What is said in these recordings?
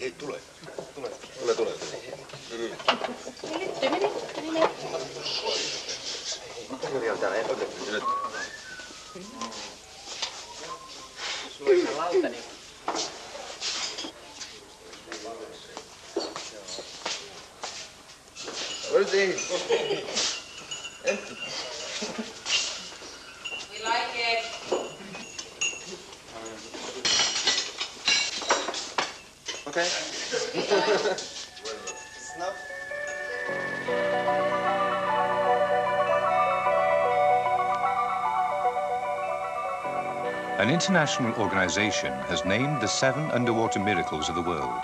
Ei, tulee. Tulee. Mitä on täällä etukäteen? Nyt. Sulla on ihan lauta, niin... What is this? Empty. We like it. Okay. Snap. An international organization has named the 7 underwater miracles of the world.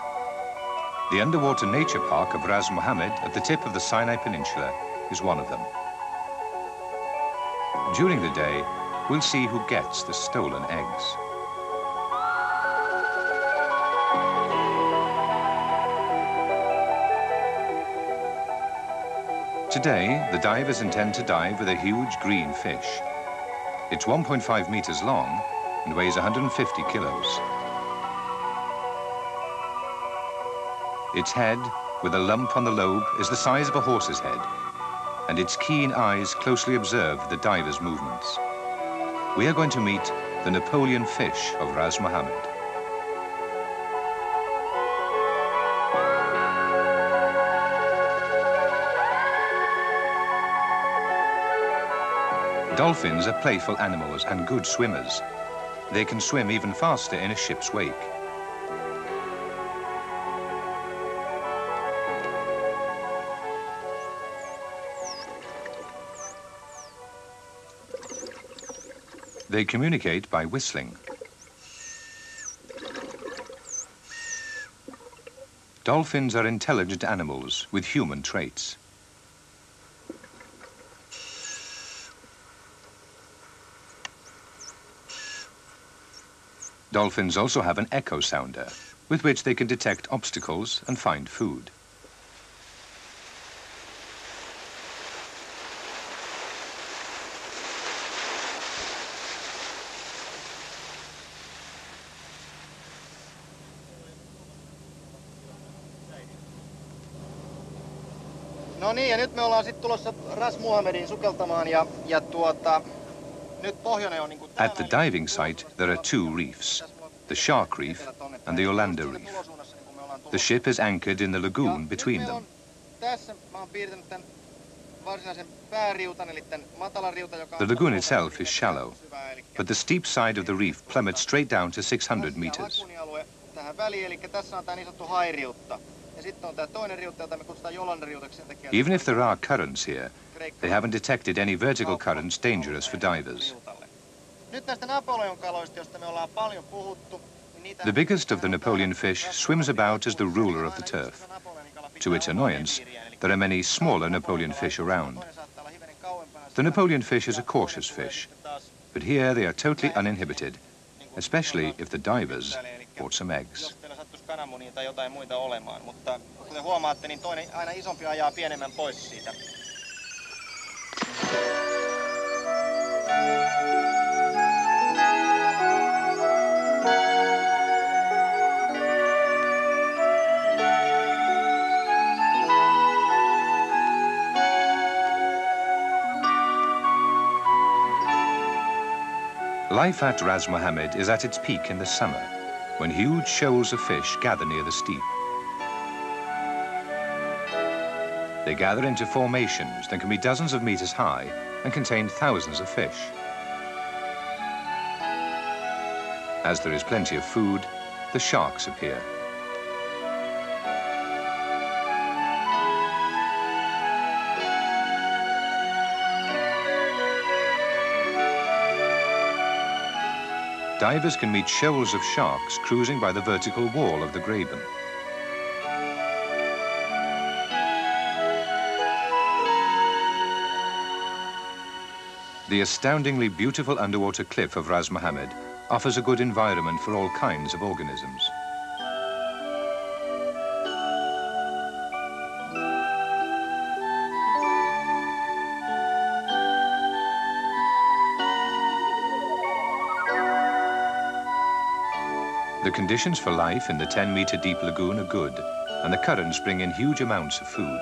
The underwater nature park of Ras Mohammed at the tip of the Sinai Peninsula is one of them. During the day, we'll see who gets the stolen eggs. Today, the divers intend to dive with a huge green fish. It's 1.5 meters long and weighs 150 kilos. Its head, with a lump on the lobe, is the size of a horse's head, and its keen eyes closely observe the diver's movements. We are going to meet the Napoleon fish of Ras Mohammed. Dolphins are playful animals and good swimmers. They can swim even faster in a ship's wake. They communicate by whistling. Dolphins are intelligent animals with human traits. Dolphins also have an echo sounder, with which they can detect obstacles and find food. No niin, ja nyt me ollaan sitten tulossa Ras Mohammediin sukeltamaan ja nyt pohjoinen on niinku At the diving site, there are 2 reefs, the Shark Reef and the Yolanda Reef. The ship is anchored in the lagoon between them. The lagoon itself is shallow, but the steep side of the reef plummets straight down to 600 meters. Even if there are currents here, they haven't detected any vertical currents dangerous for divers. The biggest of the Napoleon fish swims about as the ruler of the turf. To its annoyance, there are many smaller Napoleon fish around. The Napoleon fish is a cautious fish, but here they are totally uninhibited, especially if the divers brought some eggs. Kananmunia tai jotain muita olemaan, mutta kuten huomaatte, niin toinen aina isompi ajaa pienemmän pois siitä. Life at Ras Mohammed is at its peak in the summer, when huge shoals of fish gather near the steep. They gather into formations that can be dozens of meters high and contain thousands of fish. As there is plenty of food, the sharks appear. Divers can meet shoals of sharks cruising by the vertical wall of the graben. The astoundingly beautiful underwater cliff of Ras Mohammed offers a good environment for all kinds of organisms. The conditions for life in the 10-meter deep lagoon are good, and the currents bring in huge amounts of food.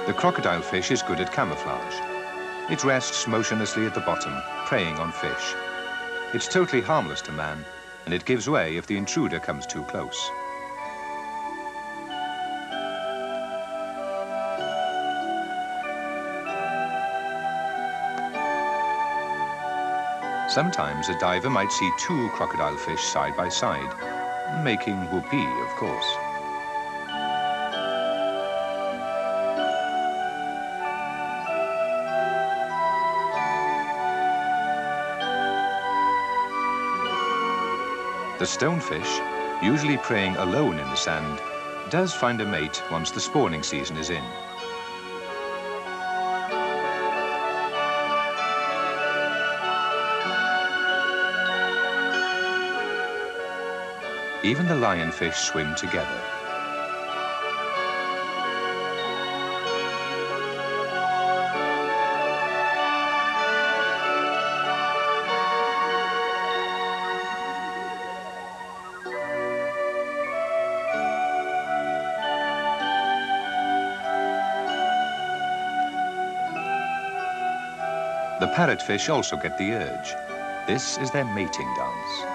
The crocodile fish is good at camouflage. It rests motionlessly at the bottom, preying on fish. It's totally harmless to man, and it gives way if the intruder comes too close. Sometimes a diver might see two crocodile fish side by side, making whoopee, of course. The stonefish, usually preying alone in the sand, does find a mate once the spawning season is in. Even the lionfish swim together. The parrotfish also get the urge. This is their mating dance.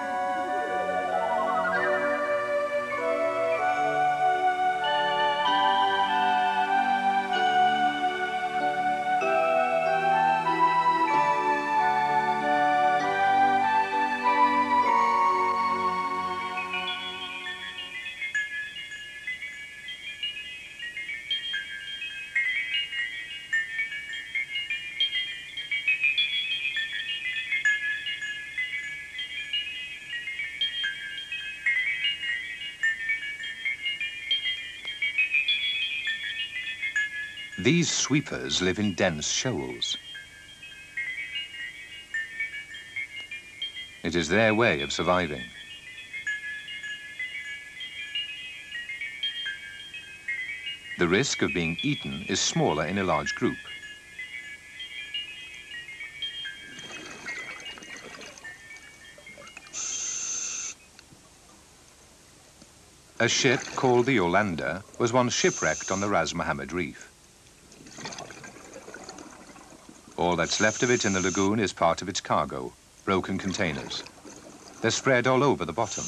These sweepers live in dense shoals. It is their way of surviving. The risk of being eaten is smaller in a large group. A ship called the Yolanda was once shipwrecked on the Ras Mohammed Reef. All that's left of it in the lagoon is part of its cargo, broken containers. They're spread all over the bottom.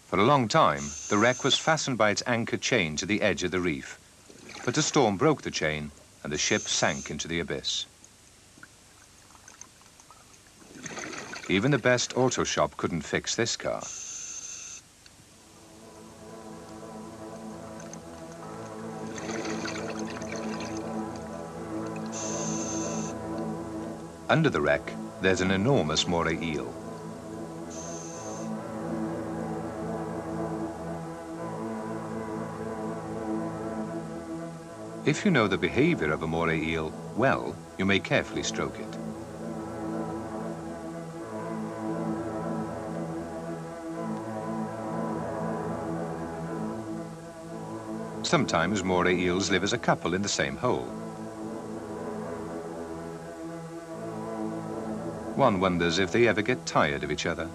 For a long time, the wreck was fastened by its anchor chain to the edge of the reef, but a storm broke the chain and the ship sank into the abyss. Even the best auto shop couldn't fix this car. Under the wreck, there's an enormous moray eel. If you know the behavior of a moray eel well, you may carefully stroke it. Sometimes moray eels live as a couple in the same hole. One wonders if they ever get tired of each other.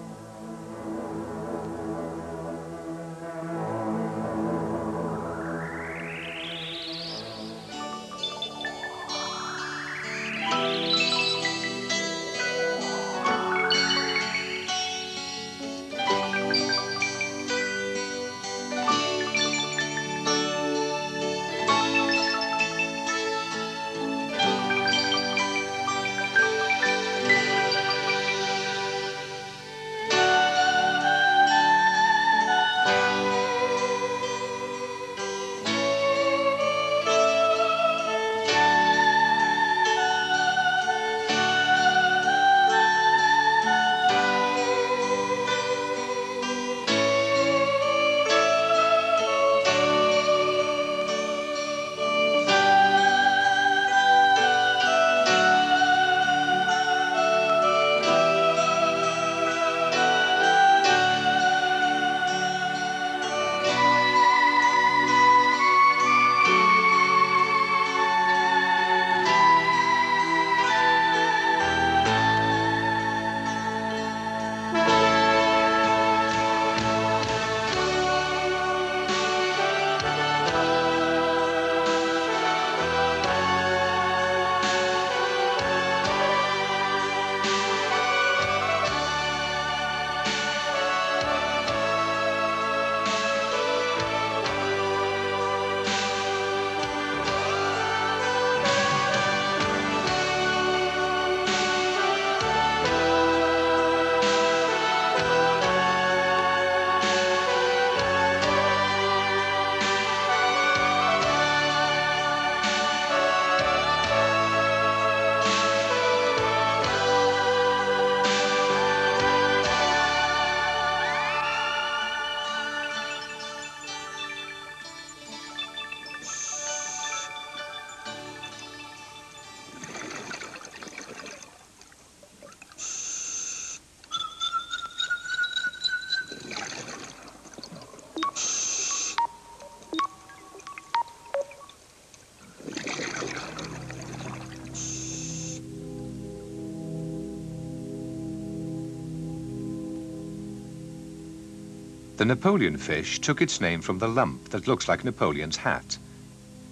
The Napoleon fish took its name from the lump that looks like Napoleon's hat.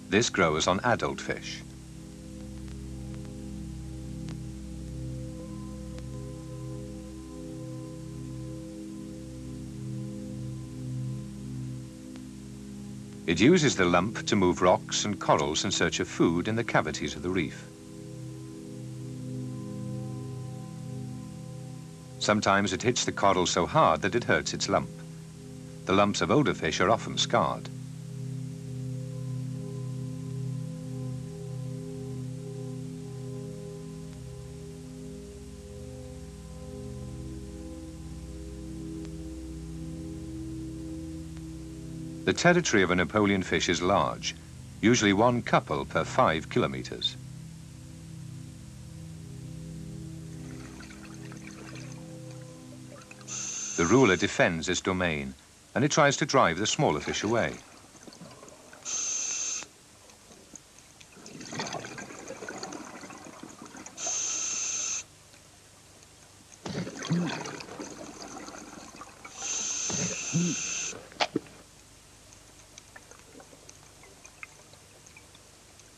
This grows on adult fish. It uses the lump to move rocks and corals in search of food in the cavities of the reef. Sometimes it hits the coral so hard that it hurts its lump. The lumps of older fish are often scarred. The territory of a Napoleon fish is large, usually one couple per 5 kilometers. The ruler defends its domain, and it tries to drive the smaller fish away.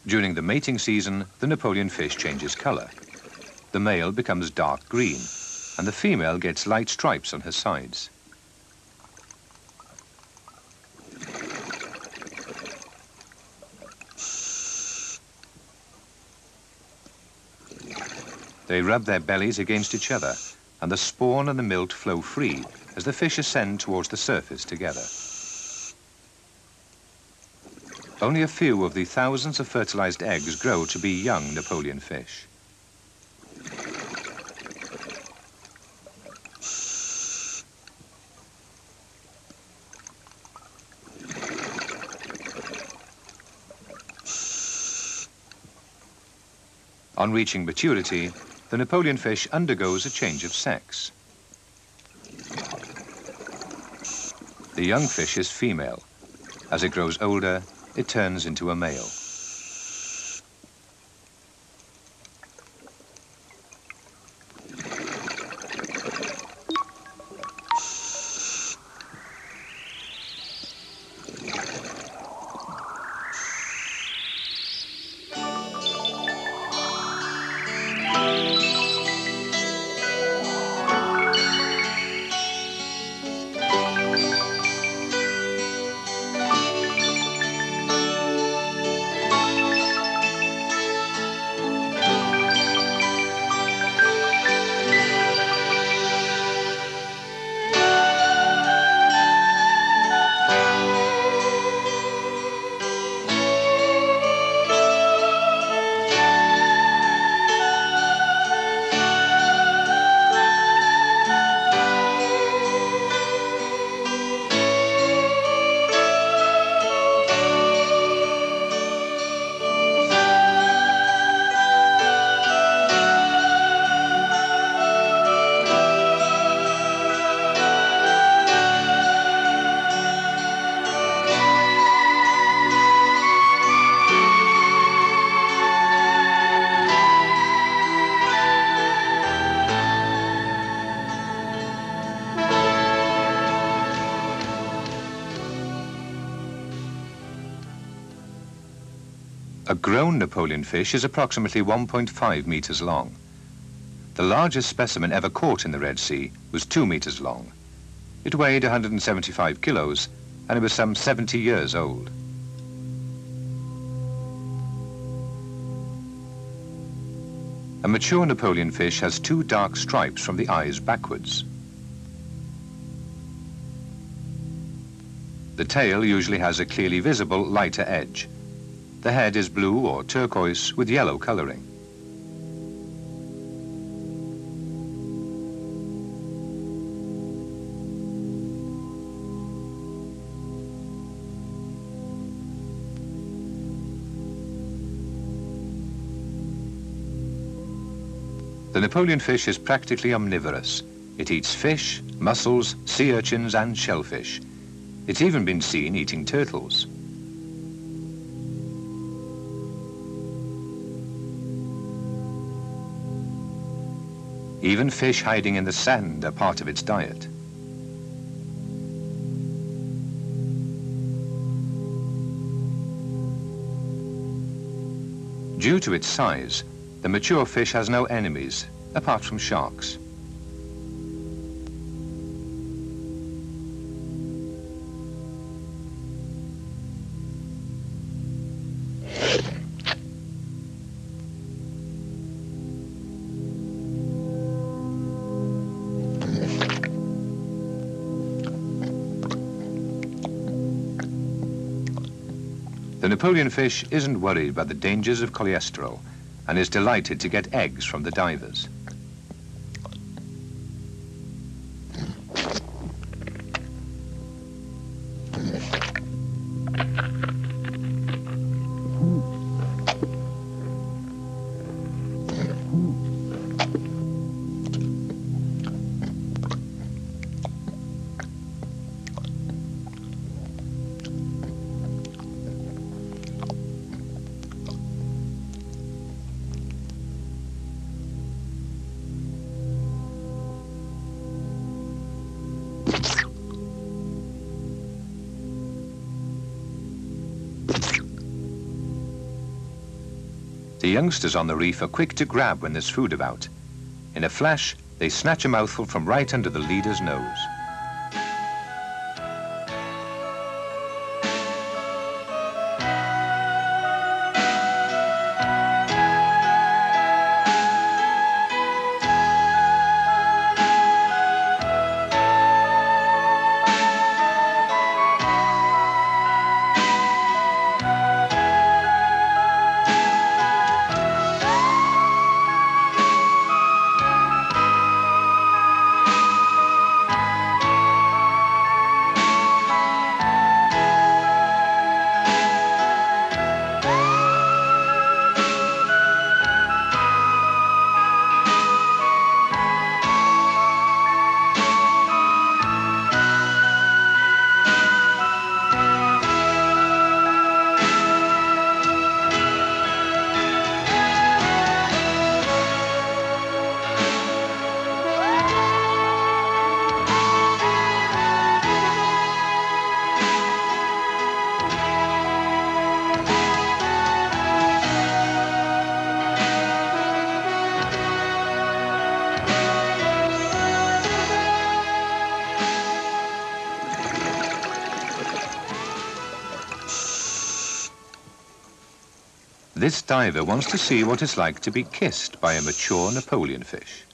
During the mating season, the Napoleon fish changes color. The male becomes dark green, and the female gets light stripes on her sides. They rub their bellies against each other, and the spawn and the milt flow free as the fish ascend towards the surface together. Only a few of the thousands of fertilized eggs grow to be young Napoleon fish. On reaching maturity, the Napoleon fish undergoes a change of sex. The young fish is female. As it grows older, it turns into a male. A grown Napoleon fish is approximately 1.5 meters long. The largest specimen ever caught in the Red Sea was 2 meters long. It weighed 175 kilos, and it was some 70 years old. A mature Napoleon fish has 2 dark stripes from the eyes backwards. The tail usually has a clearly visible lighter edge. The head is blue or turquoise with yellow coloring. The Napoleon fish is practically omnivorous. It eats fish, mussels, sea urchins and shellfish. It's even been seen eating turtles. Even fish hiding in the sand are part of its diet. Due to its size, the mature fish has no enemies, apart from sharks. The Napoleon fish isn't worried by the dangers of cholesterol and is delighted to get eggs from the divers. The youngsters on the reef are quick to grab when there's food about. In a flash, they snatch a mouthful from right under the leader's nose. This diver wants to see what it's like to be kissed by a mature Napoleon fish.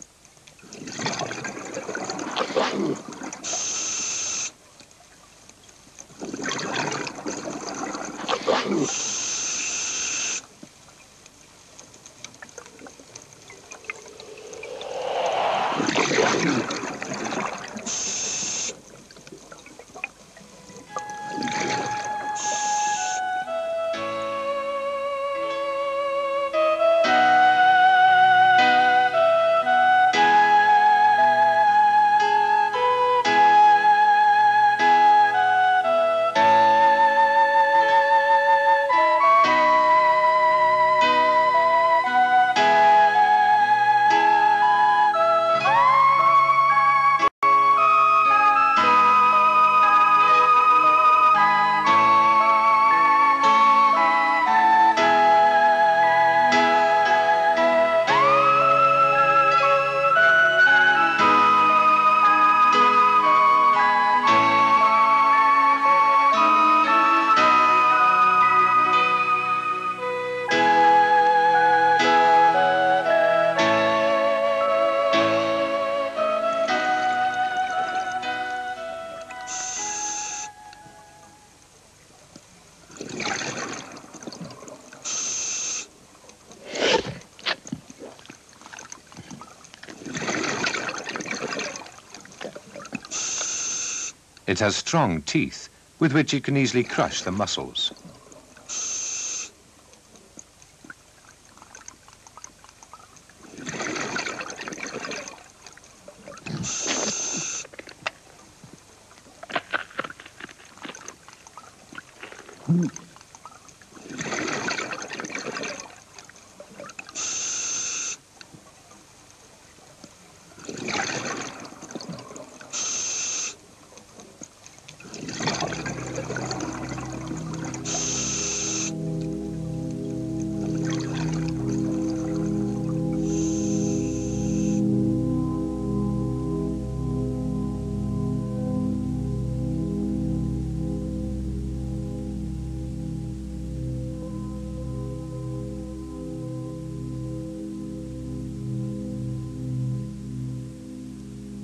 It has strong teeth with which it can easily crush the mussels.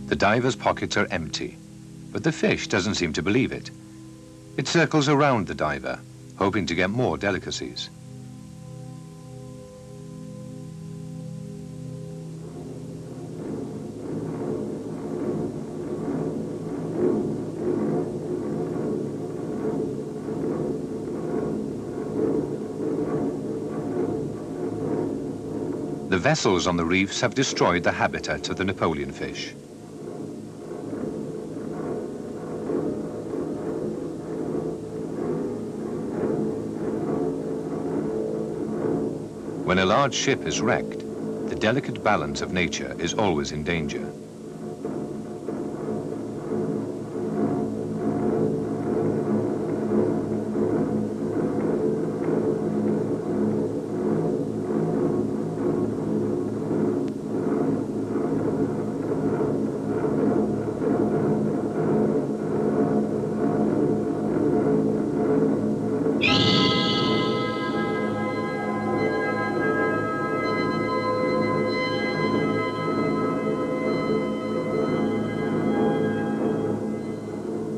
The diver's pockets are empty, but the fish doesn't seem to believe it. It circles around the diver, hoping to get more delicacies. The vessels on the reefs have destroyed the habitat of the Napoleon fish. When a large ship is wrecked, the delicate balance of nature is always in danger.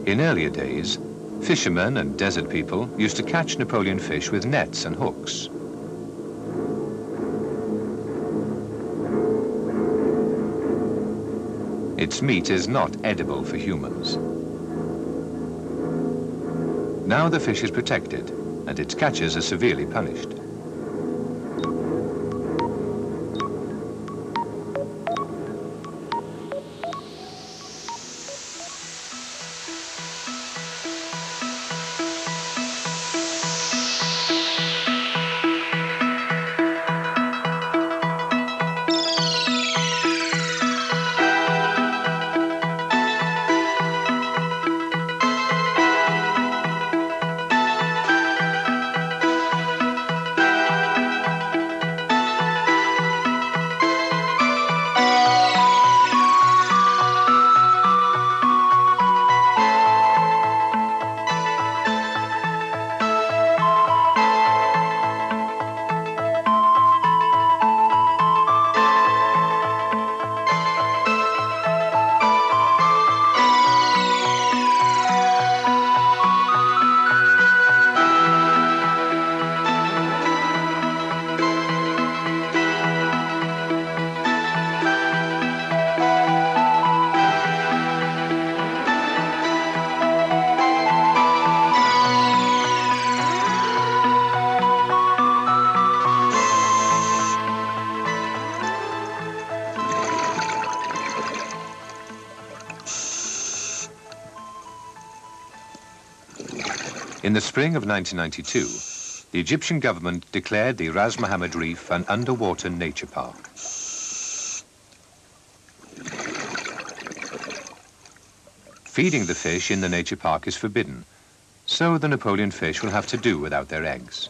In earlier days, fishermen and desert people used to catch Napoleon fish with nets and hooks. Its meat is not edible for humans. Now the fish is protected, and its catchers are severely punished. In the spring of 1992, the Egyptian government declared the Ras Mohammed Reef an underwater nature park. Feeding the fish in the nature park is forbidden, so the Napoleon fish will have to do without their eggs.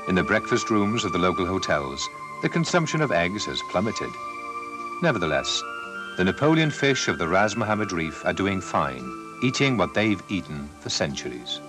In the breakfast rooms of the local hotels, the consumption of eggs has plummeted. Nevertheless, the Napoleon fish of the Ras Mohammed Reef are doing fine, eating what they've eaten for centuries.